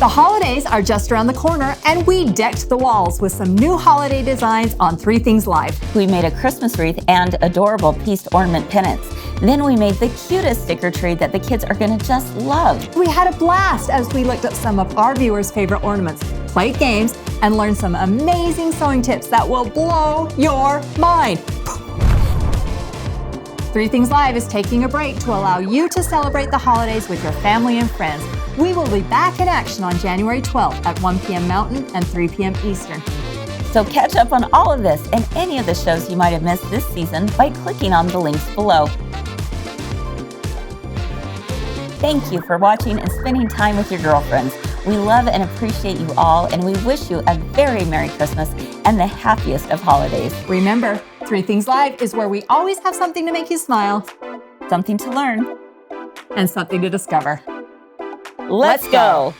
The holidays are just around the corner, and we decked the walls with some new holiday designs on 3 Things Live. We made a Christmas wreath and adorable pieced ornament pennants. Then we made the cutest sticker tree that the kids are going to just love. We had a blast as we looked at some of our viewers' favorite ornaments, played games, and learned some amazing sewing tips that will blow your mind. 3 Things Live is taking a break to allow you to celebrate the holidays with your family and friends. We will be back in action on January 12th at 1 p.m. Mountain and 3 p.m. Eastern. So catch up on all of this and any of the shows you might have missed this season by clicking on the links below. Thank you for watching and spending time with your girlfriends. We love and appreciate you all, and we wish you a very Merry Christmas and the happiest of holidays. Remember, 3 Things Live is where we always have something to make you smile, Something to learn. and something to discover. Let's go!